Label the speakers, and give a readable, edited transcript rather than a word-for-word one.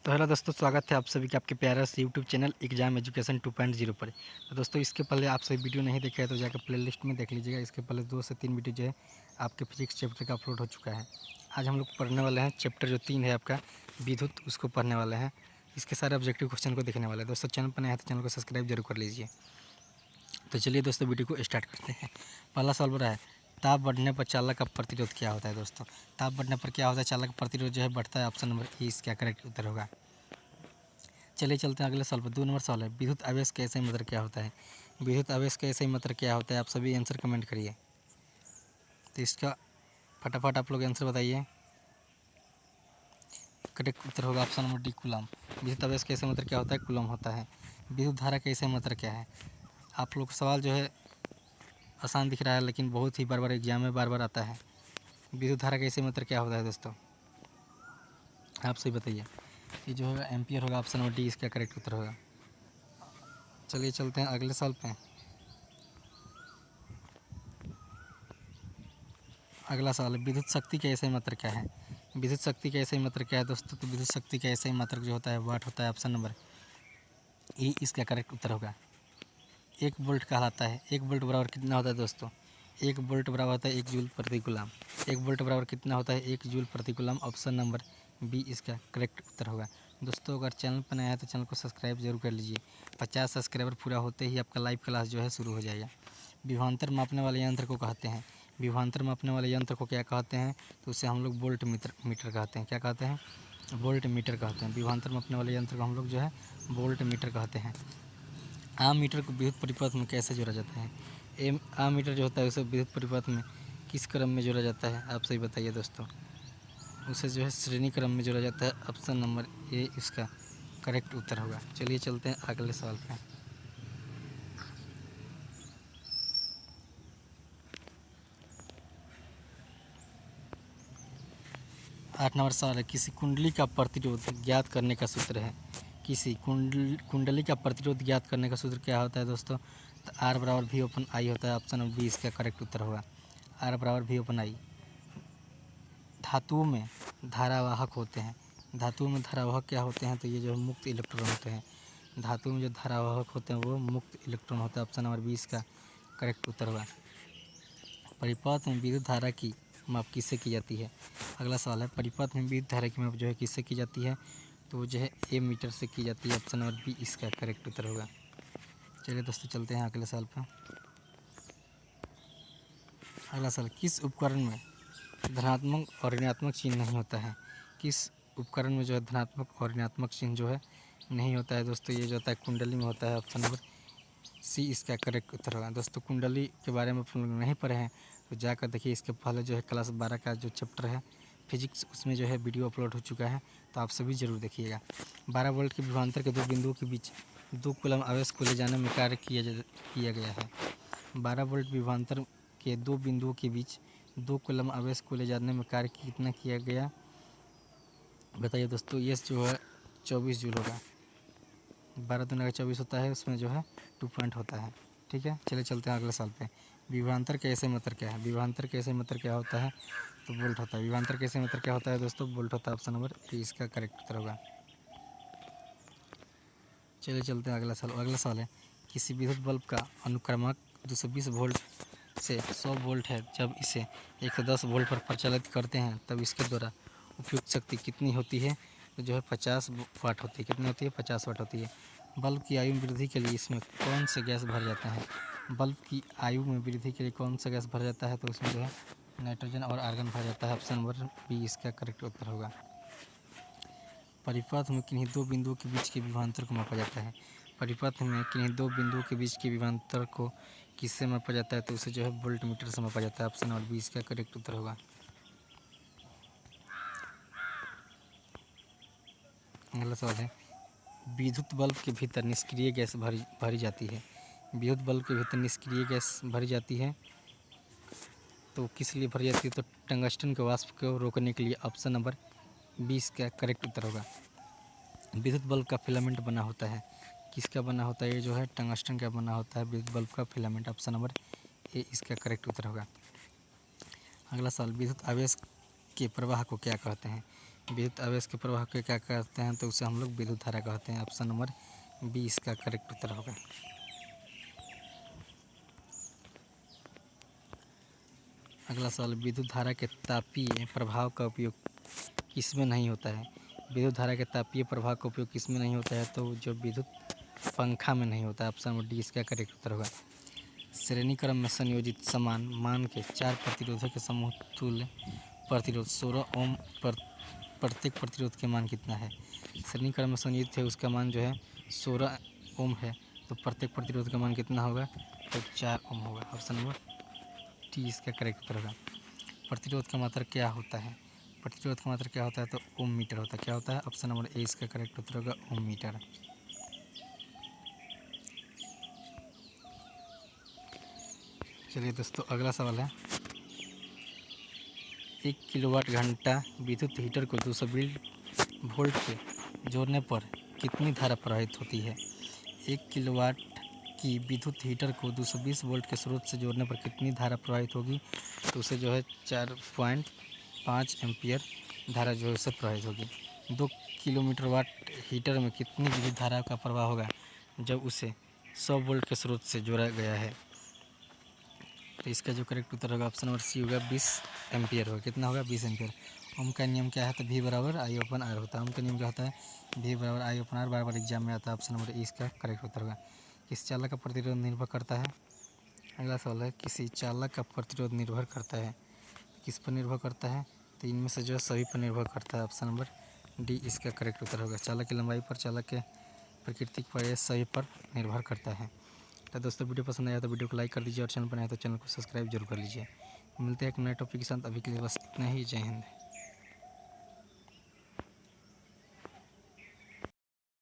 Speaker 1: तो हेलो दोस्तों, स्वागत है आप सभी का आपके प्यारे से यूट्यूब चैनल एग्जाम एजुकेशन 2.0 पर। तो दोस्तों, इसके पहले आप सभी वीडियो नहीं देखे हैं तो जाकर प्लेलिस्ट में देख लीजिएगा। इसके पहले 2 से 3 वीडियो जो है आपके फिजिक्स चैप्टर का अपलोड हो चुका है। आज हम लोग पढ़ने वाले हैं चैप्टर जो 3 है आपका विद्युत, उसको पढ़ने वाले हैं। इसके सारे ऑब्जेक्टिव क्वेश्चन को देखने वाले हैं। दोस्तों, चैनल पर नया है तो चैनल को सब्सक्राइब जरूर कर लीजिए। तो चलिए दोस्तों, वीडियो को स्टार्ट करते हैं। पहला सवाल रहा है, ताप बढ़ने पर चालक का प्रतिरोध क्या होता है। दोस्तों, ताप बढ़ने पर क्या होता है, चालक का प्रतिरोध जो है बढ़ता है। ऑप्शन नंबर ए इसका करेक्ट उत्तर होगा। चलिए चलते हैं अगले सवाल पर। 2 नंबर सवाल है, विद्युत आवेश का ऐसा ही मतलब क्या होता है। विद्युत आवेश का ऐसा ही मतलब क्या होता है, आप सभी आंसर कमेंट करिए। तो इसका फटाफट आप लोग आंसर बताइए। करेक्ट उत्तर होगा ऑप्शन नंबर डी, कूलम। विद्युत आवेश का ऐसा मतलब क्या होता है, कूलम होता है। विद्युत धारा का ऐसा मतलब क्या है। आप लोग सवाल जो है आसान दिख रहा है, लेकिन बहुत ही बार बार एग्जाम में बार बार आता है। विद्युत धारा का ऐसे मतलब क्या होता है दोस्तों, आप सही बताइए। ये जो होगा एम्पियर होगा। ऑप्शन नंबर डी इसका करेक्ट उत्तर होगा। चलिए चलते हैं अगले सवाल पे। अगला सवाल है, विद्युत शक्ति का ऐसा ही मात्रक क्या है। विद्युत शक्ति का ऐसा ही मात्रक क्या है दोस्तों, तो विद्युत शक्ति का ऐसा ही मात्रक जो होता है वाट होता है। ऑप्शन नंबर ई इसका करेक्ट उत्तर होगा। 1 वोल्ट कहलाता है। 1 वोल्ट बराबर कितना होता है दोस्तों, 1 वोल्ट बराबर होता है 1 जूल प्रति कूलम। 1 वोल्ट बराबर कितना होता है, 1 जूल प्रति कूलम। ऑप्शन नंबर बी इसका करेक्ट उत्तर होगा। दोस्तों, अगर चैनल पर नया है तो चैनल को सब्सक्राइब जरूर कर लीजिए। 50 सब्सक्राइबर पूरा होते ही आपका लाइव क्लास जो है शुरू हो जाएगा। विभवांतर मापने वाले यंत्र को कहते हैं। विभवांतर मापने वाले यंत्र को क्या कहते हैं, तो उसे हम लोग वोल्ट मीटर कहते हैं। क्या कहते हैं, वोल्ट मीटर कहते हैं। विभवांतर मापने वाले यंत्र को हम लोग जो है वोल्ट मीटर कहते हैं। आम मीटर को विद्युत परिपथ में कैसे जोड़ा जाता है। आम मीटर जो होता है उसे विद्युत परिपथ में किस क्रम में जोड़ा जाता है, आप सही बताइए दोस्तों। उसे जो है श्रेणी क्रम में जोड़ा जाता है। ऑप्शन नंबर ए इसका करेक्ट उत्तर होगा। चलिए चलते हैं अगले सवाल पे। 8 नंबर सवाल है, किसी कुंडली का प्रतिरोध ज्ञात करने का सूत्र है। किसी कुंडली का प्रतिरोध ज्ञात करने का सूत्र क्या होता है दोस्तों, तो आर बराबर वी ओपन आई होता है। ऑप्शन नंबर बी इसका करेक्ट उत्तर होगा। आर बराबर वी ओपन आई। धातुओं में धारावाहक होते हैं। धातुओं में धारावाहक क्या होते हैं, तो ये जो मुक्त इलेक्ट्रॉन होते हैं। धातुओं में जो धारावाहक होते हैं वो मुक्त इलेक्ट्रॉन होता है। ऑप्शन नंबर 20 का करेक्ट उत्तर होगा। परिपथ में विद्युत धारा की माप किससे की जाती है। अगला सवाल है, परिपथ में विद्युत धारा की माप जो है किससे की जाती है, तो वो जो है ए मीटर से की जाती है। ऑप्शन नंबर बी इसका करेक्ट उत्तर होगा। चलिए दोस्तों, चलते हैं अगले सवाल पर। अगला सवाल, किस उपकरण में धनात्मक और ऋणात्मक चिन्ह नहीं होता है। किस उपकरण में जो है धनात्मक और ऋणात्मक चिन्ह जो है नहीं होता है दोस्तों, ये जो होता है कुंडली में होता है। ऑप्शन नंबर सी इसका करेक्ट उत्तर होगा। दोस्तों, कुंडली के बारे में आप लोग नहीं पढ़े हैं तो जाकर देखिए। इसके पहले जो है क्लास 12 का जो चैप्टर है फिजिक्स, उसमें जो है वीडियो अपलोड हो चुका है, तो आप सभी ज़रूर देखिएगा। 12 वोल्ट के विभवांतर के 2 बिंदुओं के बीच 2 कूलम आवेश को ले जाने में कार्य किया गया है। 12 वोल्ट विभवांतर के 2 बिंदुओं के बीच 2 कूलम आवेश को ले जाने में कार्य कितना किया गया, बताइए दोस्तों। ये जो है 24 जूल होगा। 12 दूना का 24 होता है, उसमें जो है 2 पॉइंट होता है। ठीक है, चलिए चलते हैं अगले साल पे। विभवांतर के ऐसे मतलब क्या है। विभवांतर के ऐसे मतलब क्या होता है, तो वोल्ट होता है। विभवांतर के ऐसे मतलब क्या होता है दोस्तों, वोल्ट होता है। ऑप्शन नंबर ए इसका करेक्ट उत्तर होगा। चलिए चलते हैं अगला साल। अगला सवाल है, किसी विद्युत बल्ब का अनुक्रमांक 220 वोल्ट से 100 वोल्ट है। जब इसे 110 वोल्ट पर प्रचालित करते हैं तब इसके द्वारा उपयुक्त शक्ति कितनी होती है, तो जो है 50 वाट होती है। कितनी होती है, 50 वाट होती है। बल्ब की आयु में वृद्धि के लिए इसमें कौन से गैस भर जाता है। बल्ब की आयु में वृद्धि के लिए कौन सा गैस भर जाता है, तो उसमें जो है नाइट्रोजन और आर्गन भर जाता है। ऑप्शन नंबर बी इसका करेक्ट उत्तर होगा। परिपथ में किन्हीं 2 बिंदुओं के बीच के विभवांतर को मापा जाता है। परिपथ में किन्हीं 2 बिंदुओं के बीच के विभवांतर को किससे मापा जाता है, तो उसे जो है वोल्ट मीटर से मापा जाता है। ऑप्शन नंबर बी इसका करेक्ट उत्तर होगा। अगला सवाल है, विद्युत बल्ब के भीतर निष्क्रिय गैस भरी जाती है। विद्युत बल्ब के भीतर निष्क्रिय गैस भरी जाती है, तो किस लिए भरी जाती है, तो टंगस्टन के वाष्प को रोकने के लिए। ऑप्शन नंबर 20 का करेक्ट उत्तर होगा। विद्युत बल्ब का फिलामेंट बना होता है, किसका बना होता है, ये जो है टंगस्टन का बना होता है विद्युत बल्ब का फिलामेंट। ऑप्शन नंबर ए इसका करेक्ट उत्तर होगा। अगला सवाल, विद्युत आवेश के प्रवाह को क्या कहते हैं। विद्युत आवेश के प्रवाह को क्या कहते हैं, तो उसे हम लोग विद्युत धारा कहते हैं। ऑप्शन नंबर बी इसका करेक्ट उत्तर होगा। अगला सवाल, विद्युत धारा के तापीय प्रभाव का उपयोग किसमें नहीं होता है? विद्युत धारा के तापीय प्रभाव का उपयोग किसमें नहीं होता है, तो जो विद्युत पंखा में नहीं होता है। ऑप्शन नंबर डी इसका करेक्ट उत्तर होगा। श्रेणी क्रम में संयोजित समान मान के 4 प्रतिरोधों के समतुल्य प्रतिरोध 16 ओम प्रत्येक प्रतिरोध के मान कितना है? श्रेणी क्रम में संयोजित है, उसका मान जो है 16 ओम है, तो प्रत्येक प्रतिरोध का मान कितना होगा, तो 4 ओम होगा। ऑप्शन नंबर डी इसका करेक्ट उत्तर होगा। प्रतिरोध का मात्रक क्या होता है? प्रतिरोध का मात्रक क्या होता है, तो ओम मीटर होता है। क्या होता है? ऑप्शन नंबर ए इसका करेक्ट उत्तर होगा, ओम मीटर। चलिए दोस्तों, अगला सवाल है, 1 किलोवाट घंटा विद्युत हीटर को 220 वोल्ट से जोड़ने पर कितनी धारा प्रवाहित होती है? 1 किलोवाट की विद्युत हीटर को 220 वोल्ट के स्रोत से जोड़ने पर कितनी धारा प्रवाहित होगी, तो उसे जो है 4.5 एम्पियर धारा जो है उसे प्रवाहित होगी। 2 किलोमीटर वाट हीटर में कितनी विद्युत धारा का प्रवाह होगा जब उसे 100 वोल्ट के स्रोत से जोड़ा गया है? तो इसका जो करेक्ट उत्तर होगा ऑप्शन नंबर सी होगा, 20 एम्पियर होगा। कितना होगा? 20 एम्पियर। ओम का नियम क्या है, तो V बराबर I ओपन आर होता है। ओम का नियम क्या होता है? V बराबर I ओपन आर, बार बार एग्जाम में आता है। ऑप्शन नंबर ए इसका करेक्ट उत्तर होगा। किस चालक का प्रतिरोध निर्भर करता है? अगला सवाल है, किसी चालक का प्रतिरोध निर्भर करता है, किस पर निर्भर करता है, तो इनमें से जो है सभी पर निर्भर करता है। ऑप्शन नंबर डी इसका करेक्ट उत्तर होगा। चालक की लंबाई पर, चालक के प्रकृति पर, यह सभी पर निर्भर करता है। तो दोस्तों, वीडियो पसंद आया तो वीडियो को लाइक कर दीजिए और चैनल पर नया तो चैनल को सब्सक्राइब जरूर कर लीजिए। मिलते हैं एक नए टॉपिक के साथ। अभी के लिए बस इतना ही। जय हिंद।